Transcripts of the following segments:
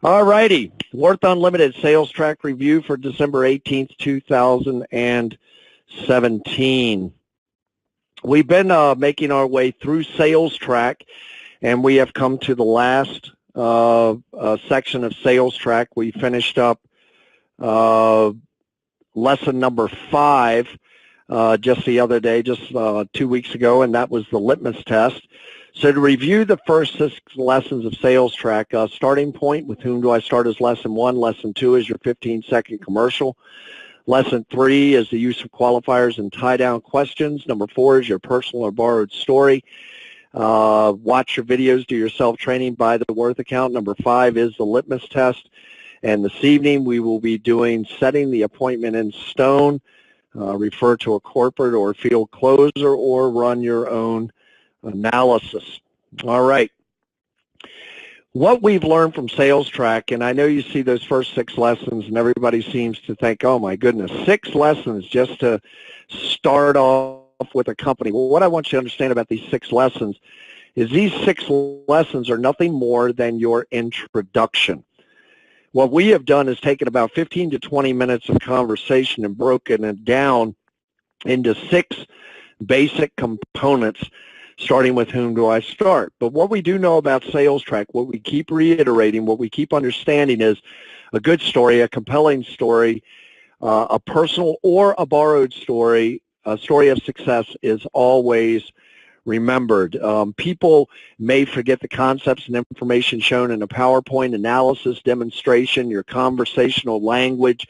All righty. Worth Unlimited Sales Track Review for December 18th, 2017. We've been making our way through Sales Track, and we have come to the last section of Sales Track. We finished up lesson number 5 just the other day, just 2 weeks ago, and that was the litmus test. So to review the first 6 lessons of Sales Track, starting point, with whom do I start, is lesson 1. Lesson 2 is your 15-second commercial. Lesson 3 is the use of qualifiers and tie-down questions. Number 4 is your personal or borrowed story. Watch your videos, do your self-training, buy the Worth account. Number 5 is the litmus test. And this evening we will be doing setting the appointment in stone, refer to a corporate or field closer, or run your own analysis. All right. What we've learned from Sales Track, and I know you see those first 6 lessons and everybody seems to think, oh my goodness, 6 lessons just to start off with a company. Well, what I want you to understand about these 6 lessons is these 6 lessons are nothing more than your introduction. What we have done is taken about 15 to 20 minutes of conversation and broken it down into 6 basic components, starting with whom do I start. But what we do know about Sales Track, what we keep reiterating, what we keep understanding is a good story, a compelling story, a personal or a borrowed story, a story of success is always remembered. People may forget the concepts and information shown in a PowerPoint analysis demonstration, your conversational language.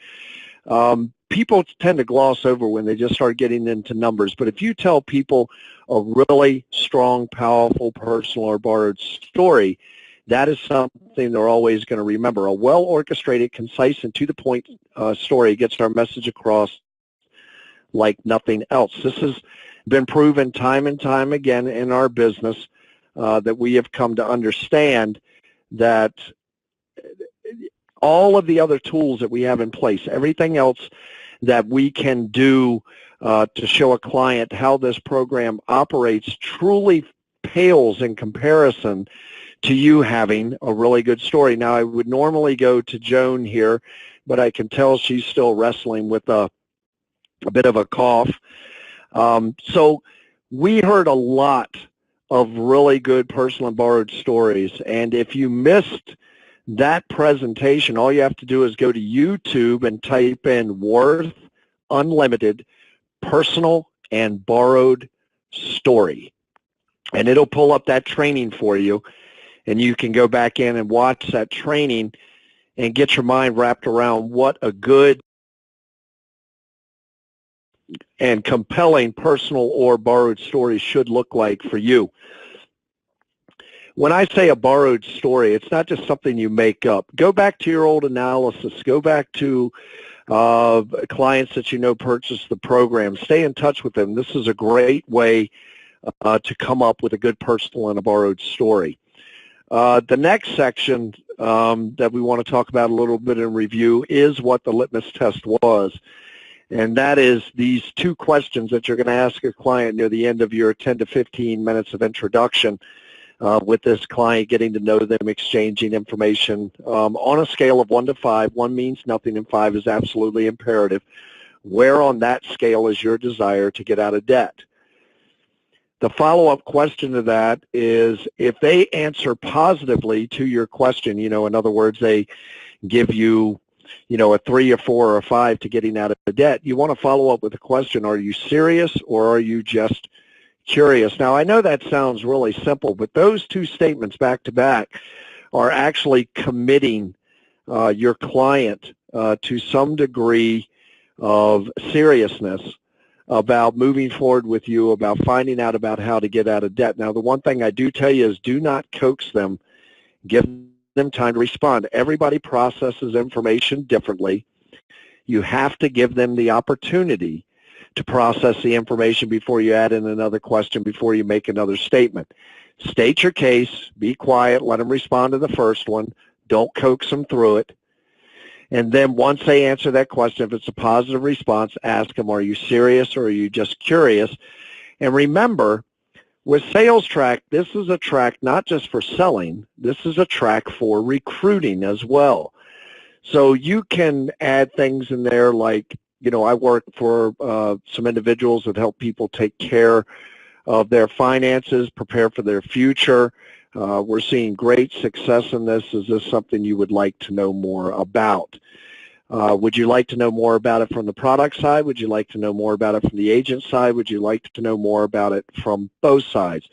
People tend to gloss over when they just start getting into numbers, but if you tell people a really strong, powerful, personal or borrowed story, that is something they're always going to remember. A well-orchestrated, concise, and to-the-point story gets our message across like nothing else. This has been proven time and time again in our business that we have come to understand that all of the other tools that we have in place, everything else that we can do to show a client how this program operates, truly pales in comparison to you having a really good story. Now, I would normally go to Joan here, but I can tell she's still wrestling with a bit of a cough. So we heard a lot of really good personal and borrowed stories, and if you missed that presentation, all you have to do is go to YouTube and type in Worth Unlimited Personal and Borrowed Story, and it'll pull up that training for you, and you can go back in and watch that training and get your mind wrapped around what a good and compelling personal or borrowed story should look like for you. When I say a borrowed story, it's not just something you make up. Go back to your old analysis. Go back to clients that you know purchased the program. Stay in touch with them. This is a great way to come up with a good personal and a borrowed story. The next section that we want to talk about a little bit in review is what the litmus test was. And that is these 2 questions that you're going to ask your client near the end of your 10 to 15 minutes of introduction with this client, getting to know them, exchanging information. On a scale of 1 to 5, 1 means nothing and 5 is absolutely imperative. Where on that scale is your desire to get out of debt? The follow-up question to that is if they answer positively to your question, in other words, they give you a 3 or 4 or a 5 to getting out of debt, you want to follow up with the question, are you serious or are you just curious? Now, I know that sounds really simple, but those 2 statements back to back are actually committing your client to some degree of seriousness about moving forward with you, about finding out about how to get out of debt. Now, the one thing I do tell you is do not coax them. Give them time to respond. Everybody processes information differently. You have to give them the opportunity to process the information before you add in another question, before you make another statement. State your case, be quiet, let them respond to the first one, don't coax them through it. And then once they answer that question, if it's a positive response, ask them, are you serious or are you just curious? And remember, With Sales Track, this is a track not just for selling, this is a track for recruiting as well. So you can add things in there like, I work for some individuals that help people take care of their finances, prepare for their future. We're seeing great success in this. Is this something you would like to know more about? Would you like to know more about it from the product side? Would you like to know more about it from the agent side? Would you like to know more about it from both sides?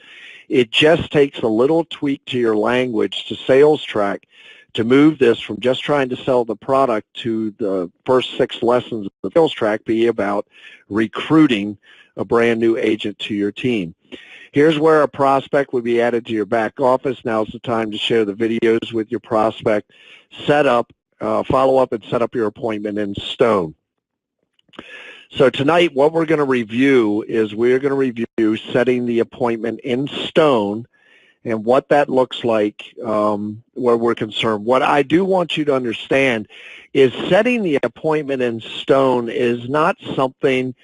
It just takes a little tweak to your language to Sales Track to move this from just trying to sell the product to the first 6 lessons of the Sales Track be about recruiting a brand new agent to your team. Here's where a prospect would be added to your back office. Now's the time to share the videos with your prospect. Follow up and set up your appointment in stone. So tonight what we're going to review is we're going to review setting the appointment in stone and what that looks like where we're concerned. What I do want you to understand is setting the appointment in stone is not something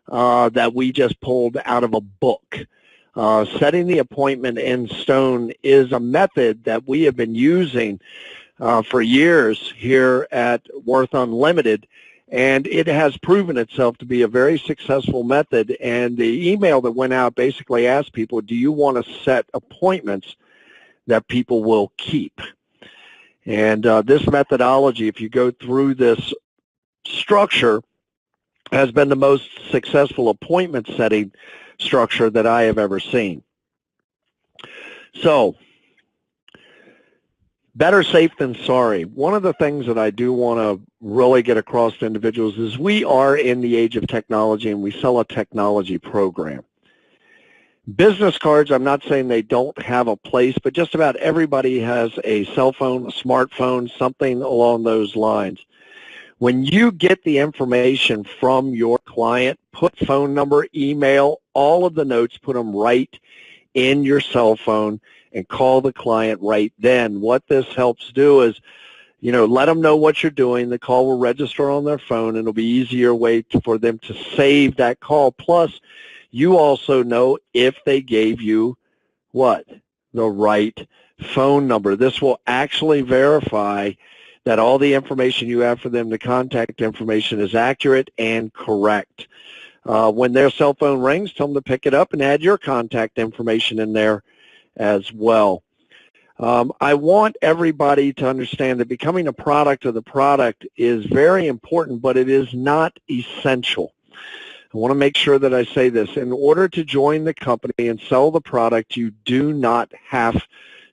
that we just pulled out of a book. Setting the appointment in stone is a method that we have been using for years here at Worth Unlimited, and it has proven itself to be a very successful method. And the email that went out basically asked people, do you want to set appointments that people will keep? And this methodology, if you go through this structure, has been the most successful appointment setting structure that I have ever seen. So, better safe than sorry. One of the things that I do want to really get across to individuals is we are in the age of technology and we sell a technology program. Business cards, I'm not saying they don't have a place, but just about everybody has a cell phone, a smartphone, something along those lines. When you get the information from your client, put phone number, email, all of the notes, put them right in your cell phone and call the client right then. What this helps do is, let them know what you're doing. The call will register on their phone, and it'll be easier way for them to save that call. Plus, you also know if they gave you what? The right phone number. This will actually verify that all the information you have for them, the contact information, is accurate and correct. When their cell phone rings, tell them to pick it up and add your contact information in there as well. I want everybody to understand that becoming a product of the product is very important, but it is not essential. I want to make sure that I say this. In order to join the company and sell the product, you do not have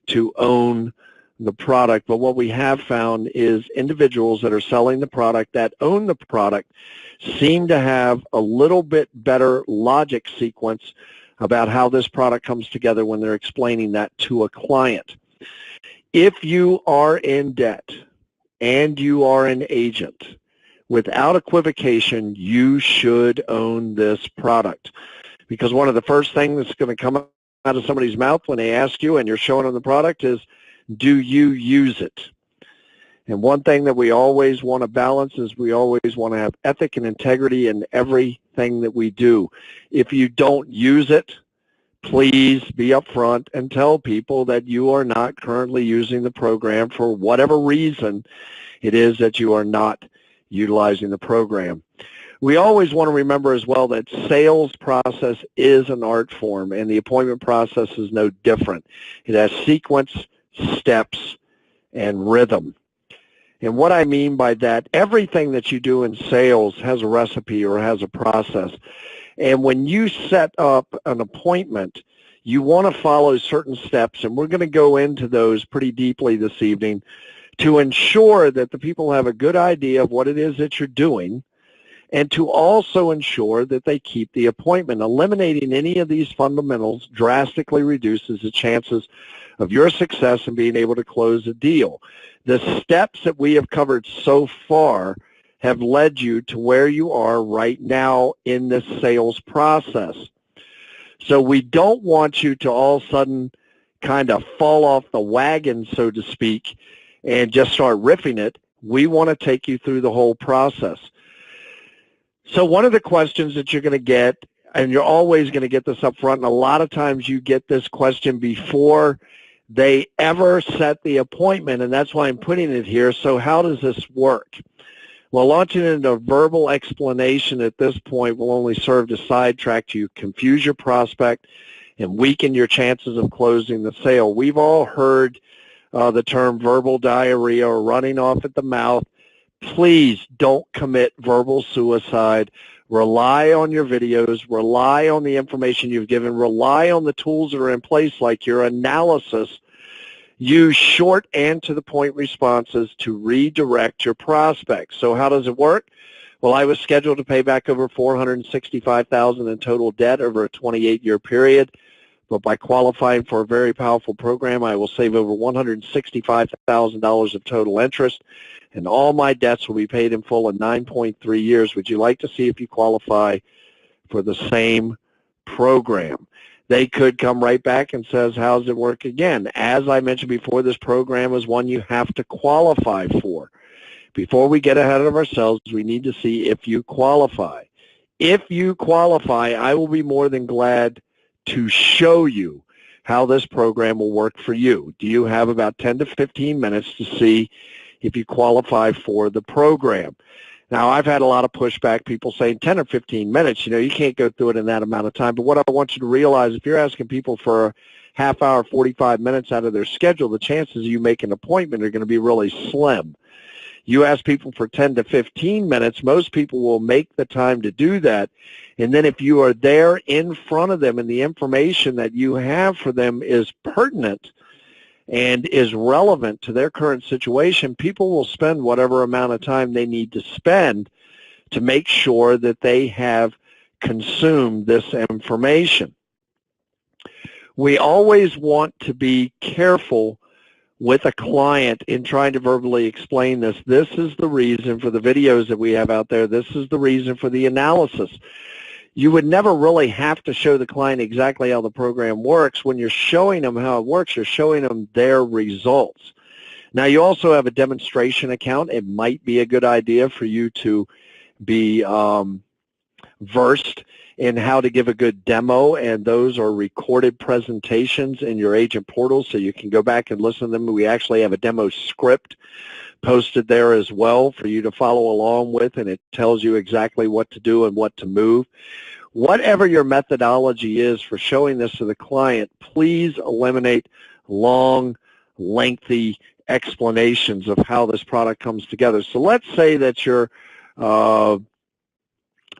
to own the product, but what we have found is individuals that are selling the product that own the product seem to have a little bit better logic sequence about how this product comes together when they're explaining that to a client. If you are in debt and you are an agent, without equivocation, you should own this product, because one of the first things that's going to come out of somebody's mouth when they ask you and you're showing them the product is, do you use it? And one thing that we always want to balance is we always want to have ethic and integrity in everything that we do. If you don't use it, please be upfront and tell people that you are not currently using the program for whatever reason it is that you are not utilizing the program. We always want to remember as well that sales process is an art form, and the appointment process is no different. It has sequence, steps, and rhythm. And what I mean by that, everything that you do in sales has a recipe or has a process. And when you set up an appointment, you want to follow certain steps, and we're going to go into those pretty deeply this evening to ensure that the people have a good idea of what it is that you're doing, and to also ensure that they keep the appointment. Eliminating any of these fundamentals drastically reduces the chances of your success in being able to close a deal. The steps that we have covered so far have led you to where you are right now in this sales process. So we don't want you to all of a sudden kind of fall off the wagon, so to speak, and just start riffing it. We want to take you through the whole process. So one of the questions that you're going to get and you're always going to get this up front, and a lot of times you get this question before they ever set the appointment, and that's why I'm putting it here. So how does this work? Well, launching into a verbal explanation at this point will only serve to sidetrack you, confuse your prospect, and weaken your chances of closing the sale. We've all heard the term verbal diarrhea or running off at the mouth. Please don't commit verbal suicide. Rely on your videos. Rely on the information you've given. Rely on the tools that are in place, like your analysis. Use short and to-the-point responses to redirect your prospects. So how does it work? Well, I was scheduled to pay back over $465,000 in total debt over a 28-year period, but by qualifying for a very powerful program, I will save over $165,000 of total interest, and all my debts will be paid in full in 9.3 years. Would you like to see if you qualify for the same program? They could come right back and says, how does it work again? As I mentioned before, this program is one you have to qualify for. Before we get ahead of ourselves, we need to see if you qualify. If you qualify, I will be more than glad to show you how this program will work for you. Do you have about 10 to 15 minutes to see if you qualify for the program? Now, I've had a lot of pushback, people saying 10 or 15 minutes, you can't go through it in that amount of time. But what I want you to realize, if you're asking people for a half hour, 45 minutes out of their schedule, the chances of you make an appointment are going to be really slim. You ask people for 10 to 15 minutes, most people will make the time to do that. And then if you are there in front of them and the information that you have for them is pertinent and is relevant to their current situation, people will spend whatever amount of time they need to spend to make sure that they have consumed this information. We always want to be careful with a client in trying to verbally explain this. This is the reason for the videos that we have out there. This is the reason for the analysis. You would never really have to show the client exactly how the program works. When you're showing them how it works, you're showing them their results. Now, you also have a demonstration account. It might be a good idea for you to be versed in how to give a good demo, and those are recorded presentations in your agent portal, so you can go back and listen to them. We actually have a demo script posted there as well for you to follow along with, and it tells you exactly what to do and what to move. Whatever your methodology is for showing this to the client, please eliminate long, lengthy explanations of how this product comes together. So let's say that your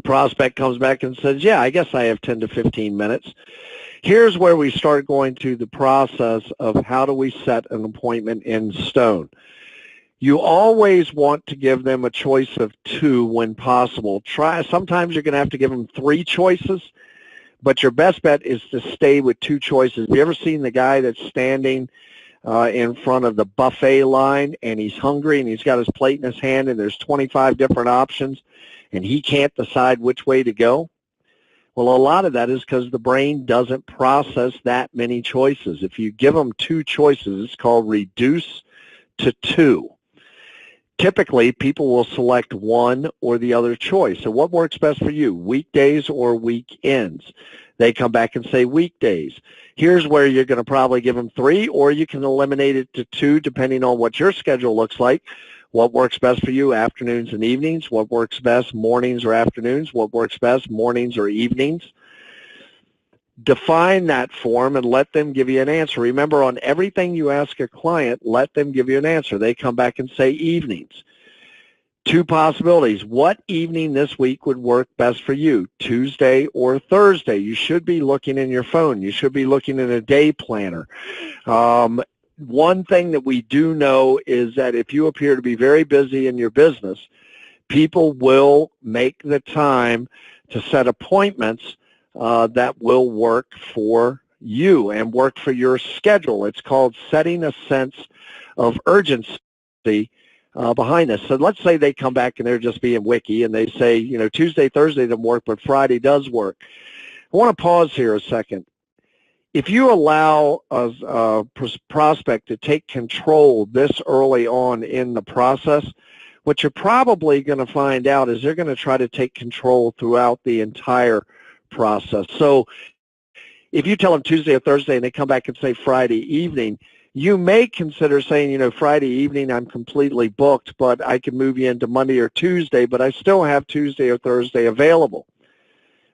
prospect comes back and says, yeah, I guess I have 10 to 15 minutes. Here's where we start going through the process of how do we set an appointment in stone. You always want to give them a choice of two when possible. Sometimes you're going to have to give them three choices, but your best bet is to stay with two choices. Have you ever seen the guy that's standing in front of the buffet line and he's hungry and he's got his plate in his hand and there's 25 different options and he can't decide which way to go? Well, a lot of that is because the brain doesn't process that many choices. If you give them two choices, it's called reduce to two. Typically, people will select one or the other choice. So what works best for you, weekdays or weekends? They come back and say weekdays. Here's where you're going to probably give them three, or you can eliminate it to two depending on what your schedule looks like. What works best for you, afternoons and evenings? What works best, mornings or afternoons? What works best, mornings or evenings? Define that form and let them give you an answer. Remember, on everything you ask a client, let them give you an answer. They come back and say evenings. Two possibilities. What evening this week would work best for you, Tuesday or Thursday? You should be looking in your phone. You should be looking in a day planner. One thing that we do know is that if you appear to be very busy in your business, people will make the time to set appointments that will work for you and work for your schedule. It's called setting a sense of urgency behind this. So let's say they come back and they're just being wiki and they say, Tuesday, Thursday doesn't work, but Friday does work. I want to pause here a second. If you allow a prospect to take control this early on in the process, what you're probably going to find out is they're going to try to take control throughout the entire process. So if you tell them Tuesday or Thursday and they come back and say Friday evening, you may consider saying, you know, Friday evening I'm completely booked, but I can move you into Monday or Tuesday, but I still have Tuesday or Thursday available.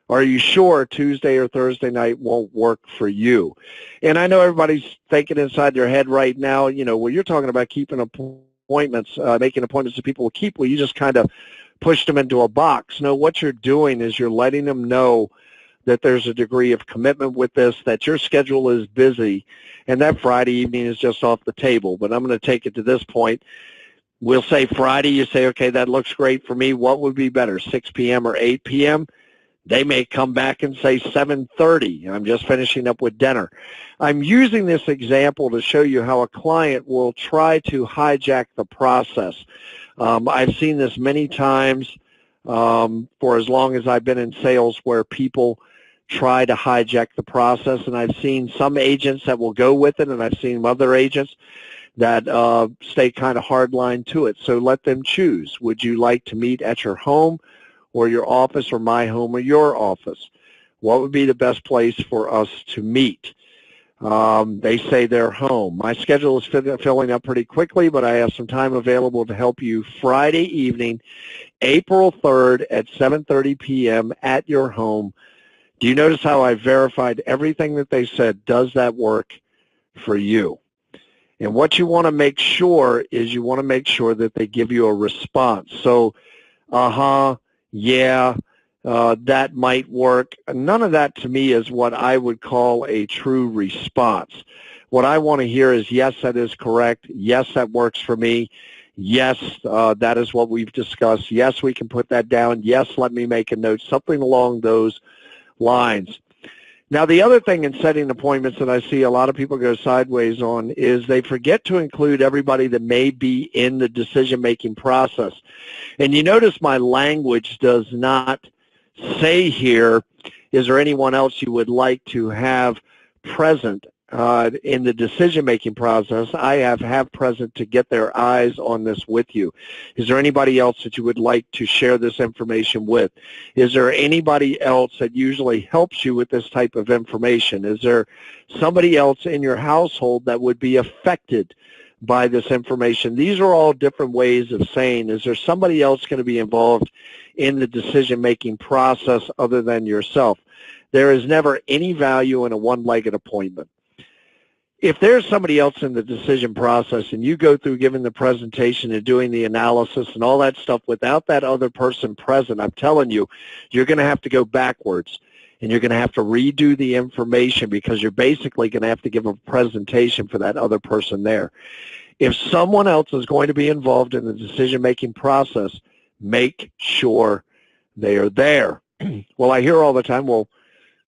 Are you sure Tuesday or Thursday night won't work for you? And I know everybody's thinking inside their head right now, you know, well, you're talking about keeping appointments, making appointments that people will keep. Well, you just kind of pushed them into a box. No, what you're doing is you're letting them know that there's a degree of commitment with this, that your schedule is busy, and that Friday evening is just off the table. But I'm going to take it to this point. We'll say Friday, you say, okay, that looks great for me. What would be better, 6 p.m. or 8 p.m.? They may come back and say 7:30. I'm just finishing up with dinner. I'm using this example to show you how a client will try to hijack the process. I've seen this many times for as long as I've been in sales, where people try to hijack the process, and I've seen some agents that will go with it, and I've seen other agents that stay kind of hardline to it. So let them choose. Would you like to meet at your home or your office, or my home or your office? What would be the best place for us to meet? They say their home. My schedule is filling up pretty quickly, but I have some time available to help you Friday evening, April 3rd at 7:30 p.m. at your home. Do you notice how I verified everything that they said? Does that work for you? And what you want to make sure is you want to make sure that they give you a response. So, yeah, that might work. None of that to me is what I would call a true response. What I want to hear is, yes, that is correct. Yes, that works for me. Yes, that is what we've discussed. Yes, we can put that down. Yes, let me make a note, something along those lines. Now, the other thing in setting appointments that I see a lot of people go sideways on is they forget to include everybody that may be in the decision-making process. And you notice my language does not say here, is there anyone else you would like to have present in the decision-making process? I have present to get their eyes on this with you. Is there anybody else that you would like to share this information with? Is there anybody else that usually helps you with this type of information? Is there somebody else in your household that would be affected by this information? These are all different ways of saying, is there somebody else going to be involved in the decision-making process other than yourself? There is never any value in a one-legged appointment. If there's somebody else in the decision process and you go through giving the presentation and doing the analysis and all that stuff without that other person present, I'm telling you, you're going to have to go backwards and you're going to have to redo the information, because you're basically going to have to give a presentation for that other person there. If someone else is going to be involved in the decision-making process, make sure they are there. Well, I hear all the time, well,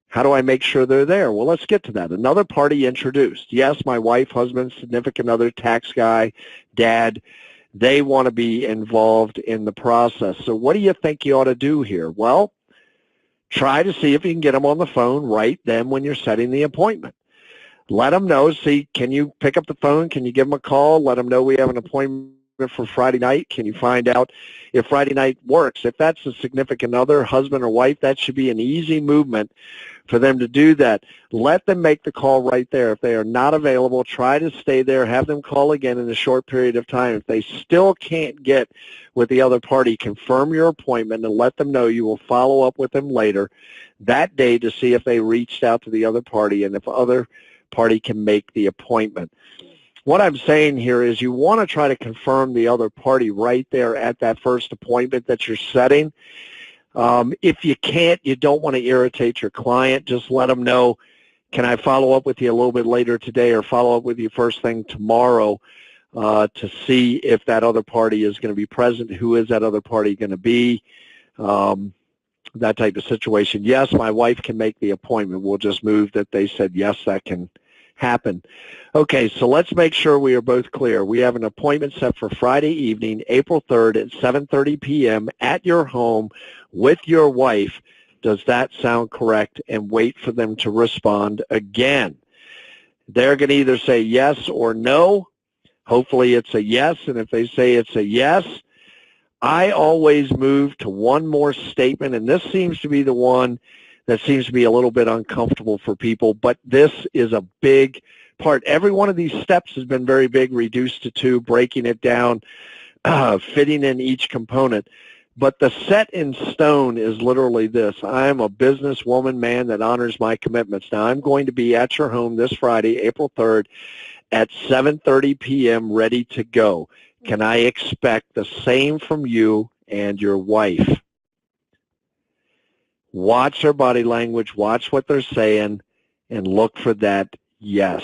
how do I make sure they're there? Well, let's get to that. Another party introduced. Yes, my wife, husband, significant other, tax guy, dad, they want to be involved in the process. So what do you think you ought to do here? Well, try to see if you can get them on the phone right then when you're setting the appointment. Let them know. See, can you pick up the phone? Can you give them a call? Let them know we have an appointment for Friday night. Can you find out if Friday night works? If that's a significant other, husband or wife, that should be an easy movement for them to do that. Let them make the call right there. If they are not available, try to stay there. Have them call again in a short period of time. If they still can't get with the other party, confirm your appointment and let them know you will follow up with them later that day to see if they reached out to the other party and if other party can make the appointment. What I'm saying here is you want to try to confirm the other party right there at that first appointment that you're setting. If you can't, you don't want to irritate your client. Just let them know, can I follow up with you a little bit later today or follow up with you first thing tomorrow to see if that other party is going to be present? Who is that other party going to be? That type of situation. Yes, my wife can make the appointment. We'll just move that they said, yes, that can happen. Okay, so let's make sure we are both clear. We have an appointment set for Friday evening, April 3rd at 7:30 p.m. at your home with your wife. Does that sound correct? And wait for them to respond again. They're going to either say yes or no. Hopefully it's a yes, and if they say it's a yes, I always move to one more statement, and this seems to be the one that seems to be a little bit uncomfortable for people, but this is a big part. Every one of these steps has been very big, reduced to 2, breaking it down, fitting in each component. But the set in stone is literally this. I am a businesswoman, man, that honors my commitments. Now, I'm going to be at your home this Friday, April 3rd, at 7:30 p.m., ready to go. Can I expect the same from you and your wife? Watch their body language, watch what they're saying, and look for that yes.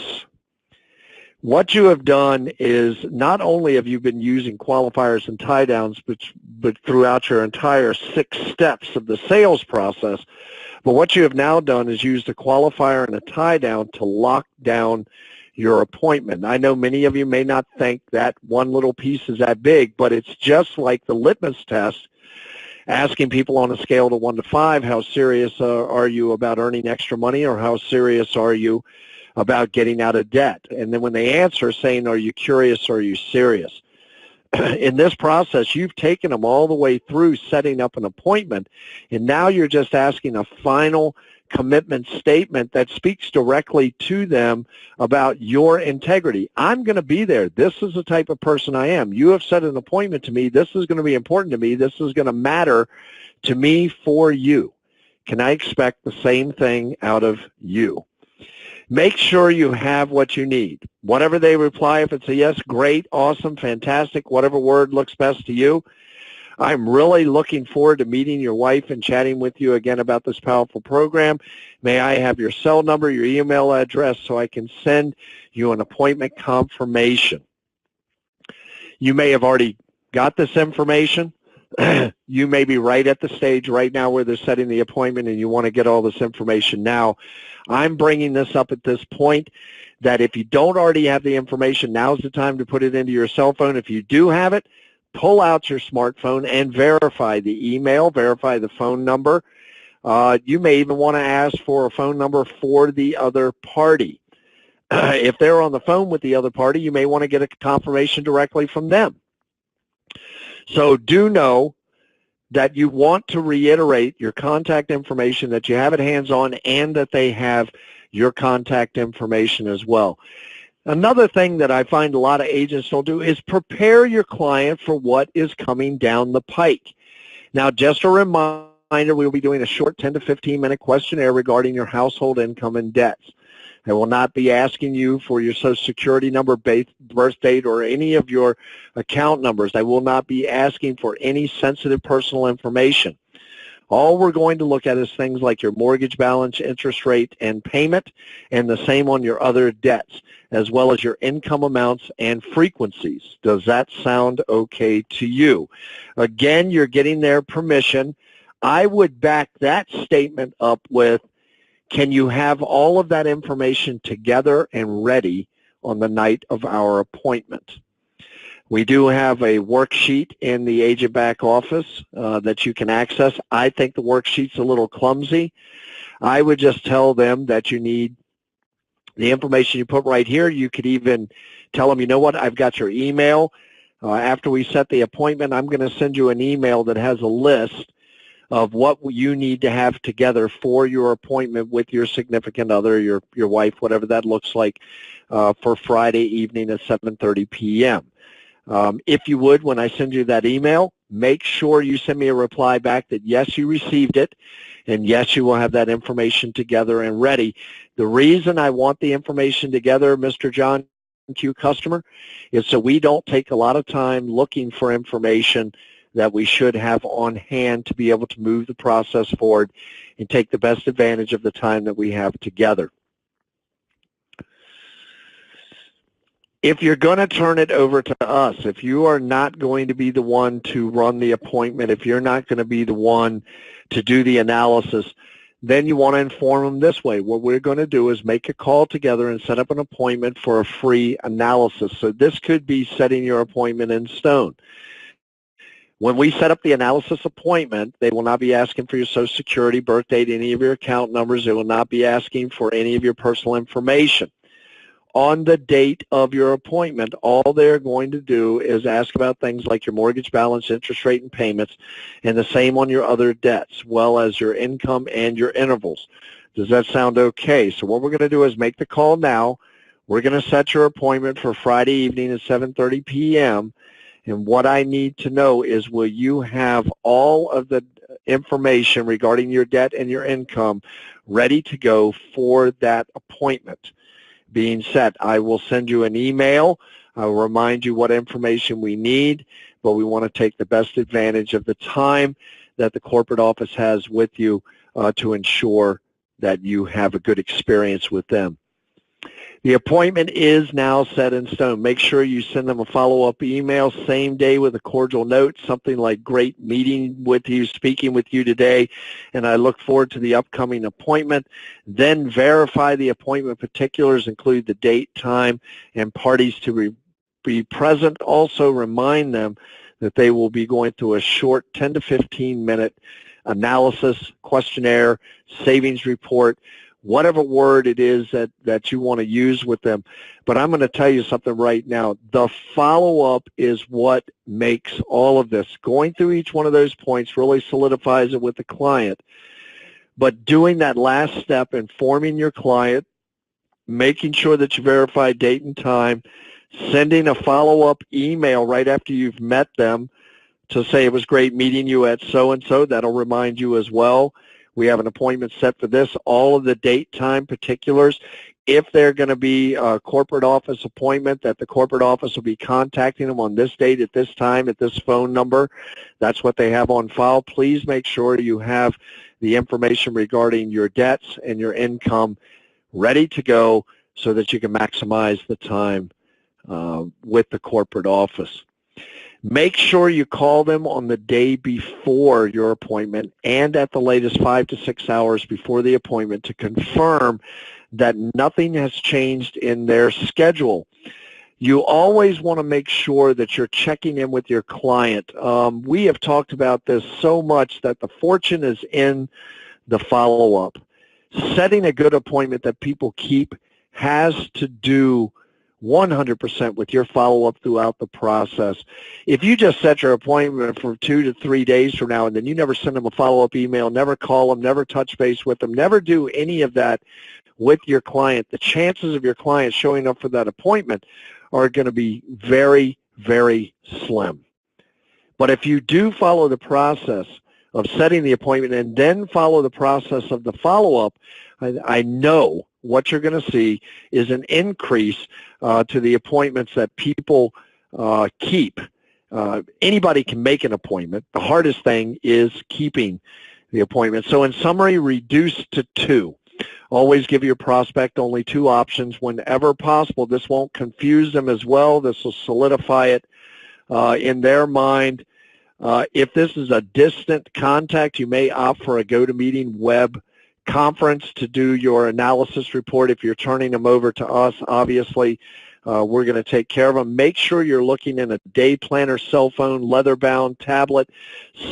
What you have done is not only have you been using qualifiers and tie downs, but throughout your entire 6 steps of the sales process, but what you have now done is used a qualifier and a tie down to lock down your appointment. I know many of you may not think that one little piece is that big, but it's just like the litmus test, asking people on a scale of 1 to 5, how serious are you about earning extra money, or how serious are you about getting out of debt? And then when they answer, saying, are you curious or are you serious? In this process, you've taken them all the way through setting up an appointment, and now you're just asking a final commitment statement that speaks directly to them about your integrity. I'm going to be there. This is the type of person I am. You have set an appointment to me. This is going to be important to me. This is going to matter to me for you. Can I expect the same thing out of you? Make sure you have what you need. Whatever they reply, if it's a yes, great, awesome, fantastic, whatever word looks best to you. I'm really looking forward to meeting your wife and chatting with you again about this powerful program. May I have your cell number, your email address, so I can send you an appointment confirmation. You may have already got this information. You may be right at the stage right now where they're setting the appointment and you want to get all this information now. I'm bringing this up at this point that if you don't already have the information, now's the time to put it into your cell phone. If you do have it, pull out your smartphone and verify the email, verify the phone number. You may even want to ask for a phone number for the other party. If they're on the phone with the other party, you may want to get a confirmation directly from them. So do know that you want to reiterate your contact information, that you have it hands-on, and that they have your contact information as well. Another thing that I find a lot of agents don't do is prepare your client for what is coming down the pike. Now, just a reminder, we'll be doing a short 10 to 15-minute questionnaire regarding your household income and debts. I will not be asking you for your Social Security number, birth date, or any of your account numbers. I will not be asking for any sensitive personal information. All we're going to look at is things like your mortgage balance, interest rate, and payment, and the same on your other debts, as well as your income amounts and frequencies. Does that sound okay to you? Again, you're getting their permission. I would back that statement up with, can you have all of that information together and ready on the night of our appointment? We do have a worksheet in the agent back office that you can access. I think the worksheet's a little clumsy. I would just tell them that you need the information you put right here. You could even tell them, you know what, I've got your email. After we set the appointment, I'm going to send you an email that has a list of what you need to have together for your appointment with your significant other, your wife, whatever that looks like, for Friday evening at 7:30 p.m. If you would, when I send you that email, make sure you send me a reply back that yes, you received it, and yes, you will have that information together and ready. The reason I want the information together, Mr. John Q. customer, is so we don't take a lot of time looking for information that we should have on hand to be able to move the process forward and take the best advantage of the time that we have together. If you're going to turn it over to us, if you are not going to be the one to run the appointment, if you're not going to be the one to do the analysis, then you want to inform them this way. What we're going to do is make a call together and set up an appointment for a free analysis. So this could be setting your appointment in stone. When we set up the analysis appointment, they will not be asking for your Social Security, birth date, any of your account numbers. They will not be asking for any of your personal information. on the date of your appointment, all they're going to do is ask about things like your mortgage balance, interest rate, and payments, and the same on your other debts, well as your income and your intervals. Does that sound okay? So what we're going to do is make the call now. We're going to set your appointment for Friday evening at 7:30 p.m., and what I need to know is, will you have all of the information regarding your debt and your income ready to go for that appointment being set? I will send you an email. I will remind you what information we need, but we want to take the best advantage of the time that the corporate office has with you to ensure that you have a good experience with them. The appointment is now set in stone. Make sure you send them a follow-up email same day with a cordial note, something like "great meeting with you, speaking with you today, and I look forward to the upcoming appointment." Then verify the appointment particulars, include the date, time, and parties to be present. Also remind them that they will be going through a short 10 to 15-minute analysis, questionnaire, savings report, whatever word it is that you want to use with them. But I'm going to tell you something right now. The follow-up is what makes all of this. Going through each one of those points really solidifies it with the client. But doing that last step, informing your client, making sure that you verify date and time, sending a follow-up email right after you've met them to say it was great meeting you at so-and-so. That'll remind you as well. We have an appointment set for this, all of the date, time, particulars. If they're going to be a corporate office appointment, that the corporate office will be contacting them on this date at this time at this phone number. That's what they have on file. Please make sure you have the information regarding your debts and your income ready to go so that you can maximize the time with the corporate office. Make sure you call them on the day before your appointment and at the latest 5 to 6 hours before the appointment to confirm that nothing has changed in their schedule. You always want to make sure that you're checking in with your client. We have talked about this so much that the fortune is in the follow-up. Setting a good appointment that people keep has to do 100% with your follow-up throughout the process. If you just set your appointment for 2 to 3 days from now and then you never send them a follow-up email, never call them, never touch base with them, never do any of that with your client, the chances of your client showing up for that appointment are going to be very, very slim. But if you do follow the process of setting the appointment and then follow the process of the follow-up, I know what you're going to see is an increase to the appointments that people keep. Anybody can make an appointment. The hardest thing is keeping the appointment. So in summary, reduce to 2. Always give your prospect only 2 options whenever possible. This won't confuse them as well. This will solidify it in their mind. If this is a distant contact, you may opt for a GoToMeeting web conference to do your analysis report. If you're turning them over to us, obviously, we're going to take care of them. Make sure you're looking in a day planner, cell phone, leather-bound tablet,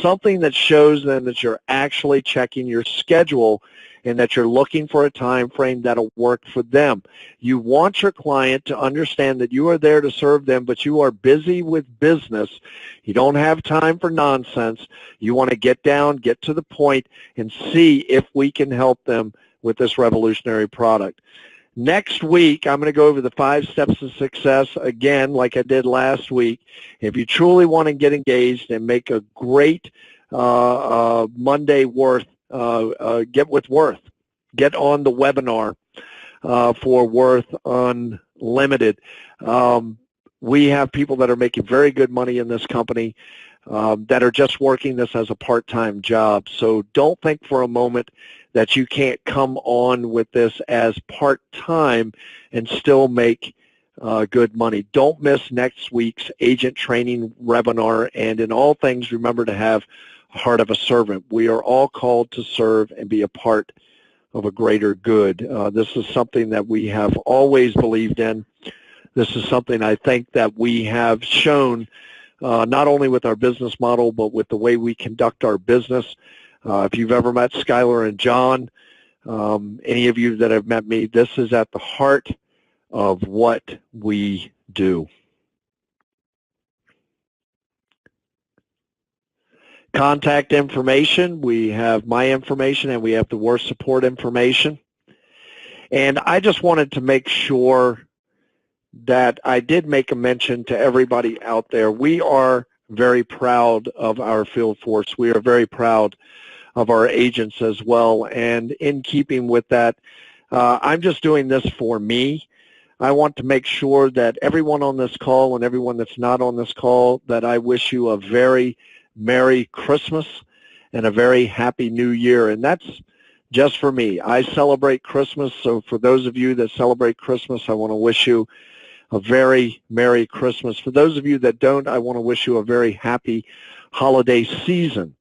something that shows them that you're actually checking your schedule and that you're looking for a time frame that'll work for them. You want your client to understand that you are there to serve them, but you are busy with business. You don't have time for nonsense. You want to get down, get to the point, and see if we can help them with this revolutionary product. Next week, I'm going to go over the 5 steps to success again, like I did last week. If you truly want to get engaged and make a great Monday Worth, get with Worth. Get on the webinar for Worth Unlimited. We have people that are making very good money in this company that are just working this as a part-time job. So don't think for a moment that you can't come on with this as part-time and still make good money. Don't miss next week's agent training webinar. And in all things, remember to have a heart of a servant. We are all called to serve and be a part of a greater good. This is something that we have always believed in. This is something I think that we have shown not only with our business model, but with the way we conduct our business. If you've ever met Skylar and John, any of you that have met me, this is at the heart of what we do. Contact information, we have my information and we have the war support information. And I just wanted to make sure that I did make a mention to everybody out there. We are very proud of our field force. We are very proud of our agents as well. And in keeping with that, I'm just doing this for me. I want to make sure that everyone on this call and everyone that's not on this call, that I wish you a very Merry Christmas and a very Happy New Year. And that's just for me. I celebrate Christmas, so for those of you that celebrate Christmas, I want to wish you a very Merry Christmas. For those of you that don't, I want to wish you a very happy holiday season.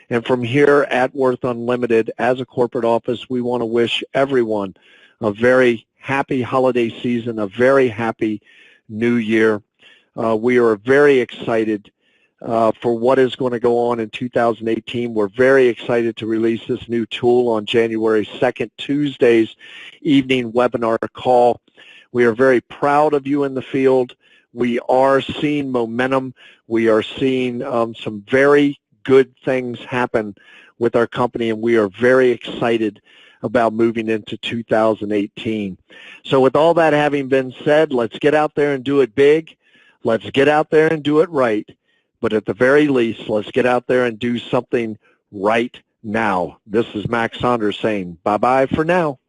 And from here at Worth Unlimited, as a corporate office, we want to wish everyone a very happy holiday season, a very happy new year. We are very excited for what is going to go on in 2018. We're very excited to release this new tool on January 2nd, Tuesday's evening webinar call. We are very proud of you in the field. We are seeing momentum. We are seeing some very good things happen with our company, and we are very excited about moving into 2018. So with all that having been said, let's get out there and do it big. Let's get out there and do it right. But at the very least, let's get out there and do something right now. This is Max Saunders saying bye-bye for now.